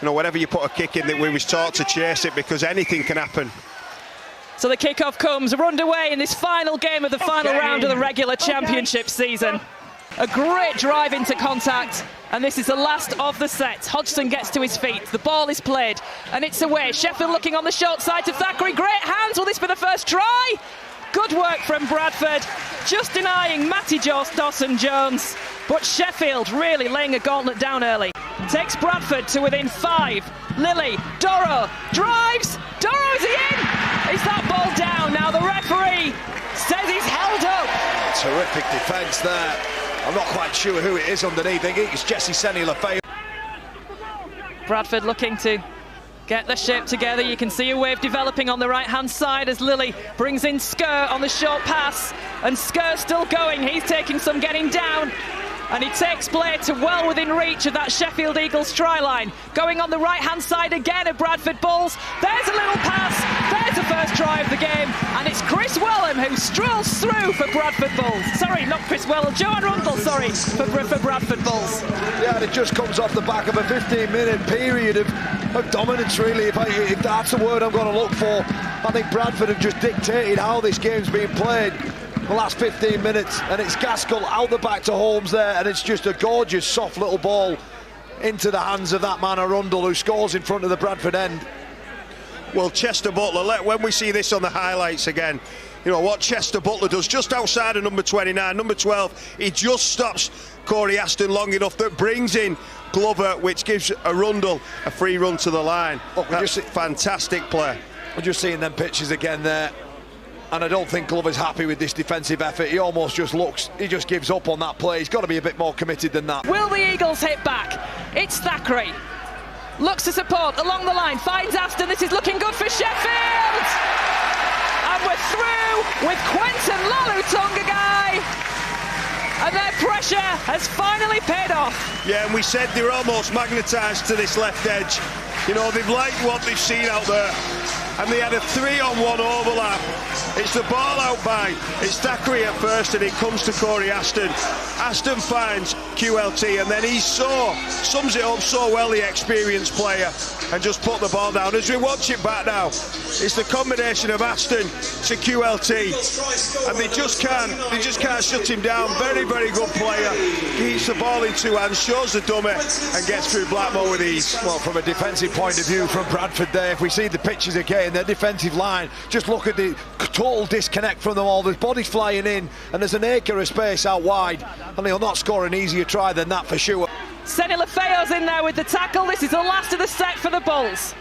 whenever you put a kick in, that we was taught to chase it because anything can happen. So the kickoff comes. We're underway in this final game of the final round of the regular championship season. A great drive into contact, and this is the last of the set. Hodgson gets to his feet, the ball is played, and it's away. Sheffield looking on the short side to Thackeray. Great hands. Will this be the first try? Good work from Bradford, just denying Matty Dawson-Jones, but Sheffield really laying a gauntlet down early. Takes Bradford to within 5. Lilly, Doro, drives, Doro, is he in? Is that ball down? Now the referee says he's held up. Terrific defence there. I'm not quite sure who it is underneath. I think it's Jesse Senni-Lefebvre. Bradford looking to get the shape together. You can see a wave developing on the right-hand side as Lilly brings in Skur on the short pass. And Skur still going. He's taking some getting down. And he takes play to well within reach of that Sheffield Eagles try line. Going on the right-hand side again of Bradford Bulls. There's a little pass. There's the first try of the game. And it's Chris Wellham who strolls through for Bradford Bulls. Sorry, not Chris Wellham. Joanne Rundle, sorry, for Bradford Bulls. Yeah, and it just comes off the back of a 15-minute period of dominance, really. If that's the word I'm going to look for. I think Bradford have just dictated how this game's been played. The last 15 minutes, and it's Gaskell out the back to Holmes there, and it's just a gorgeous soft little ball into the hands of that man Arundel, who scores in front of the Bradford end. Well, Chester Butler, when we see this on the highlights again, what Chester Butler does just outside of number 29, number 12, he just stops Corey Aston long enough that brings in Glover, which gives Arundel a free run to the line. That's fantastic play. We're just seeing them pitches again there. And I don't think Glover's happy with this defensive effort. He almost just he just gives up on that play. He's got to be a bit more committed than that. Will the Eagles hit back? It's Thackeray. Looks to support along the line, finds Aston. This is looking good for Sheffield. And we're through with Quentin Lalu-Tongagai. And their pressure has finally paid off. Yeah, and we said they were almost magnetised to this left edge. They've liked what they've seen out there. And they had a 3-on-1 overlap. It's the ball out by, it's Thackeray at first, and it comes to Corey Aston. Aston finds QLT, and then he sums it up so well, the experienced player, and just put the ball down. As we watch it back now, it's the combination of Aston to QLT, and they just can't shut him down. Very, very good player. Keeps the ball in two hands, shows the dummy, and gets through Blackmore with ease. Well, from a defensive point of view from Bradford there, if we see the pitches again, their defensive line, just look at the total disconnect from them all. There's bodies flying in, and there's an acre of space out wide, and they'll not score an easier try than that for sure. Senni-Lefebvre's in there with the tackle. This is the last of the set for the Bulls.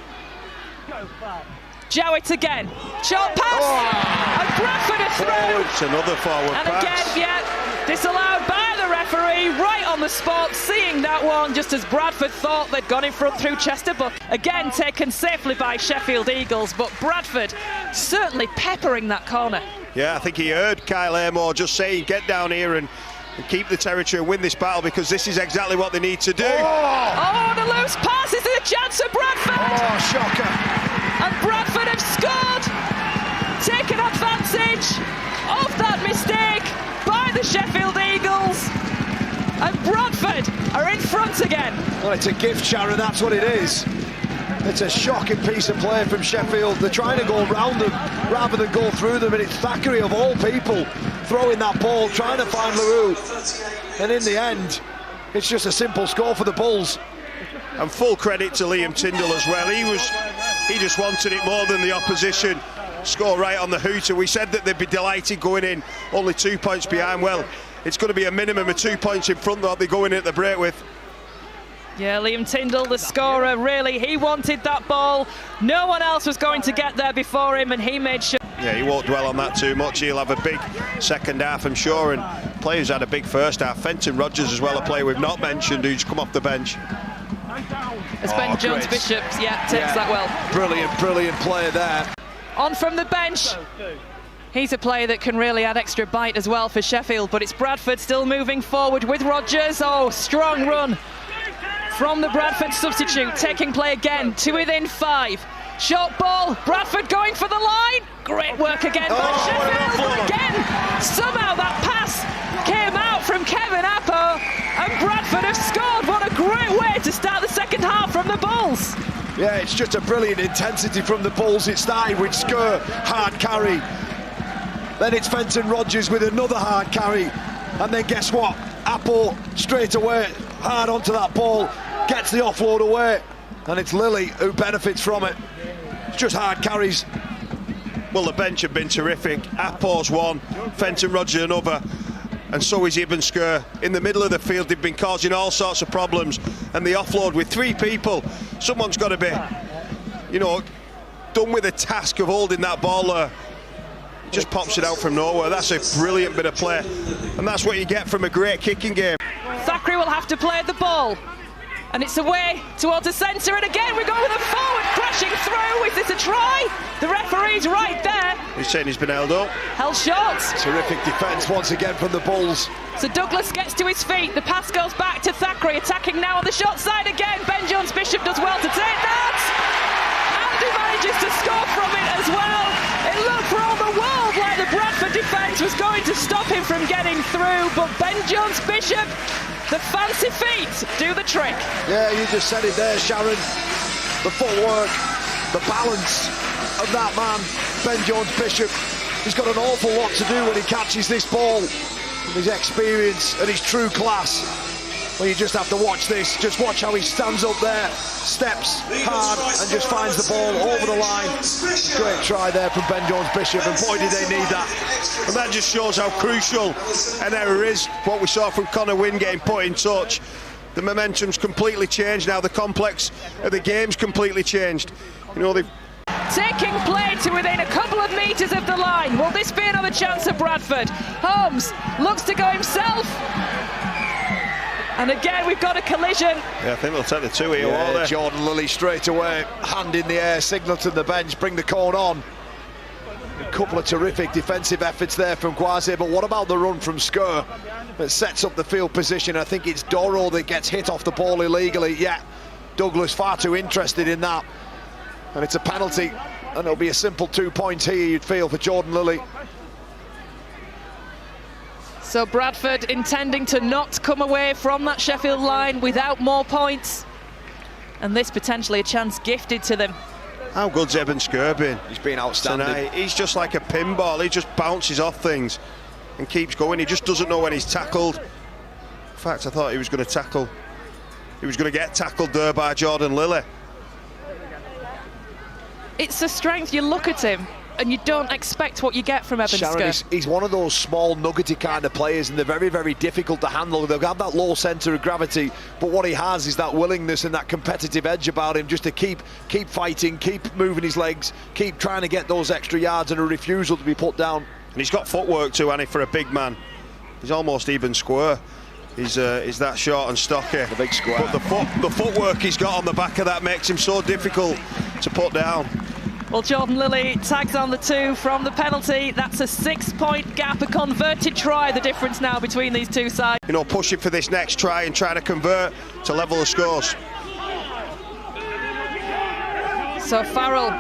Jowett again. Short pass! And Bradford are through. It's another forward and pass. Again, yeah, disallowed by the referee right on the spot, seeing that one just as Bradford thought they'd gone in front through Chester Buck. Again taken safely by Sheffield Eagles, but Bradford certainly peppering that corner. Yeah, I think he heard Kyle Airmore just saying, get down here and keep the territory and win this battle, because this is exactly what they need to do. Oh, the loose pass. Is it a chance for Bradford? Oh, shocker. And Bradford have scored, taken advantage of that mistake by the Sheffield Eagles, and Bradford are in front again. Well, it's a gift, Sharon, that's what it is. It's a shocking piece of play from Sheffield. They're trying to go round them rather than go through them, and it's Thackeray of all people throwing that ball, trying to find LaRue, and in the end it's just a simple score for the Bulls. And full credit to Liam Tyndall as well. He just wanted it more than the opposition. Score right on the hooter. We said that they'd be delighted going in only 2 points behind. Well, it's going to be a minimum of 2 points in front that they're going in at the break with. Yeah, Liam Tyndall, the scorer, really, he wanted that ball. No one else was going to get there before him, and he made sure. Yeah, he won't dwell on that too much. He'll have a big second half, I'm sure, and players had a big first half. Fenton Rodgers as well, a player we've not mentioned, who's come off the bench. As Ben Jones-Bishop, takes that well. Brilliant player there. On from the bench. He's a player that can really add extra bite as well for Sheffield, but it's Bradford still moving forward with Rodgers. Oh, strong run from the Bradford substitute, taking play again to within 5. Short ball, Bradford going for the line. Great work again by Sheffield, but again, somehow that pass came out from Kevin Appo, and Bradford have scored. What a great way to start the second half from the Bulls. Yeah, it's just a brilliant intensity from the Bulls. It started with Skur, hard carry. Then it's Fenton Rodgers with another hard carry. And then guess what? Apple straight away, hard onto that ball, gets the offload away. And it's Lilly who benefits from it. It's just hard carries. Well, the bench have been terrific. Apple's one, Fenton Rodgers another, and so is Ibn Skur. In the middle of the field, they've been causing all sorts of problems. And the offload with 3 people, someone's got to be, you know, done with the task of holding that ball there. Just pops it out from nowhere. That's a brilliant bit of play, and that's what you get from a great kicking game. Thackeray will have to play the ball, and it's away towards the centre, and again we go with a forward crashing through. Is this a try? The referee's right there. He's saying he's been held up. Held short. Terrific defence once again from the Bulls. So Douglas gets to his feet. The pass goes back to Thackeray, attacking now on the shot side again. Ben Jones-Bishop does well to take that, and he manages to score from it as well. It looked for all the world like the Bradford defence was going to stop him from getting through, but Ben Jones-Bishop, the fancy feet do the trick. Yeah, you just said it there, Sharon. The footwork, the balance of that man, Ben Jones-Bishop. He's got an awful lot to do when he catches this ball. His experience and his true class. Well, you just have to watch this. Just watch how he stands up there, steps hard, and just finds the ball over the line. Great try there from Ben Jones-Bishop, and boy, did they need that. And that just shows how crucial an error is. What we saw from Connor Wynn getting put in touch. The momentum's completely changed now. The complex of the game's completely changed. You know, they've taking play to within a couple of metres of the line. Will this be another chance for Bradford? Holmes looks to go himself. And again, we've got a collision. Yeah, I think they'll take the 2 here. Yeah, Jordan Lilly straight away, hand in the air, signal to the bench, bring the cone on. A couple of terrific defensive efforts there from Guaze, but what about the run from Skur that sets up the field position? I think it's Doro that gets hit off the ball illegally. Yeah, Douglas far too interested in that. And it's a penalty, and it'll be a simple 2 points here, you'd feel, for Jordan Lilly. So Bradford intending to not come away from that Sheffield line without more points. And this potentially a chance gifted to them. How good's Ibn Skur been? He's been outstanding. Tonight. He's just like a pinball. He just bounces off things and keeps going. He just doesn't know when he's tackled. In fact, I thought he was going to tackle. He was going to get tackled there by Jordan Lilly. It's the strength. You look at him and you don't expect what you get from Ibn Skur. He's one of those small, nuggety kind of players, and they're very, very difficult to handle. They've got that low centre of gravity, but what he has is that willingness and that competitive edge about him, just to keep fighting, keep moving his legs, keep trying to get those extra yards, and a refusal to be put down. And he's got footwork too, Annie, for a big man. He's almost even square. He's that short and stocky. The big square. But the footwork he's got on the back of that makes him so difficult to put down. Well, Jordan Lilly tags on the 2 from the penalty. That's a 6-point gap, a converted try, the difference now between these two sides. You know, pushing for this next try and trying to convert to level the scores. So Farrell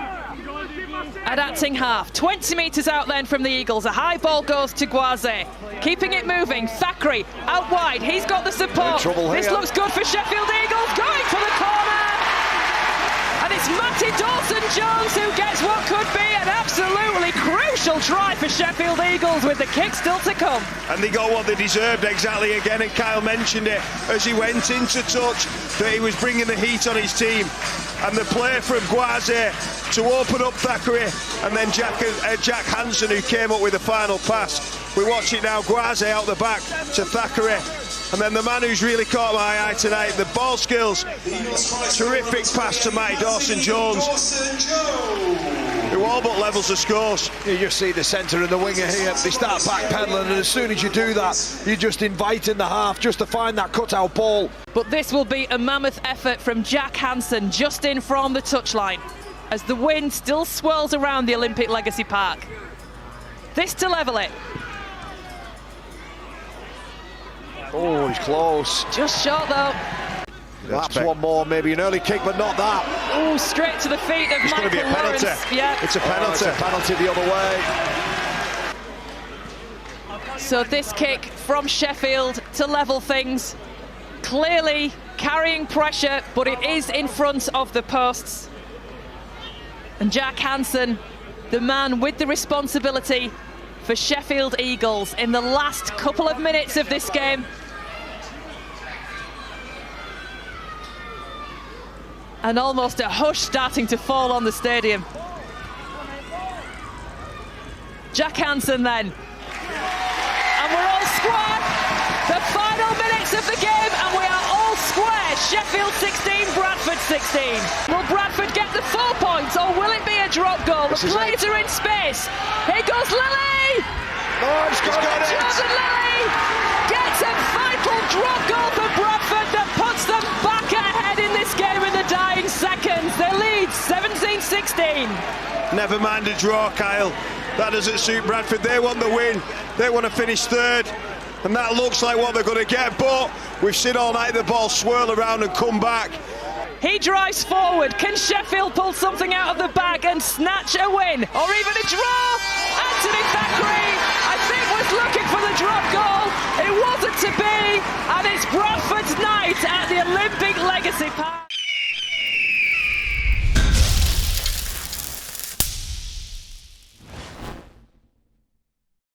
at acting half, 20 metres out then from the Eagles. A high ball goes to Guaze, keeping it moving. Thackeray out wide, he's got the support. This looks good for Sheffield Eagles, going for the corner. And it's Matty Dawson-Jones who gets what could be an absolutely crucial try for Sheffield Eagles, with the kick still to come. And they got what they deserved exactly again, and Kyle mentioned it as he went into touch, that he was bringing the heat on his team. And the play from Guaze to open up Thackeray, and then Jack Hansen, who came up with the final pass. We watch it now, Guaze out the back to Thackeray. And then the man who's really caught my eye tonight, the ball skills, terrific pass to Matty Dawson-Jones, who all but levels the scores. You just see the centre and the winger here, they start backpedaling, and as soon as you do that, you're just inviting the half just to find that cut-out ball. But this will be a mammoth effort from Jack Hansen, just in from the touchline, as the wind still swirls around the Olympic Legacy Park. This to level it. Oh, he's close. Just short though. Perhaps one more, maybe an early kick, but not that. Oh, straight to the feet of Michael Lawrence. It's going to be a penalty. Yeah. It's a penalty. It's a penalty the other way. So this kick from Sheffield to level things. Clearly carrying pressure, but it is in front of the posts. And Jack Hansen, the man with the responsibility for Sheffield Eagles in the last couple of minutes of this game. And almost a hush starting to fall on the stadium. Jack Hansen then. And we're all square. The final minutes of the game, and we are all square. Sheffield 16, Bradford 16. Will Bradford get the 4 points, or will it be a drop goal? The players are in space. Here goes Lilly. Oh, he's got it. Jordan Lilly gets a vital drop goal for Bradford that puts them back ahead in this game in the dying seconds. They lead 17-16. Never mind a draw, Kyle. That doesn't suit Bradford. They want the win. They want to finish third. And that looks like what they're going to get. But we've seen all night the ball swirl around and come back. He drives forward. Can Sheffield pull something out of the bag and snatch a win? Or even a draw? Anthony Thackeray, I think, was looking for the drop goal. It wasn't to be. And it's Bradford's night at the Olympic Legacy Park.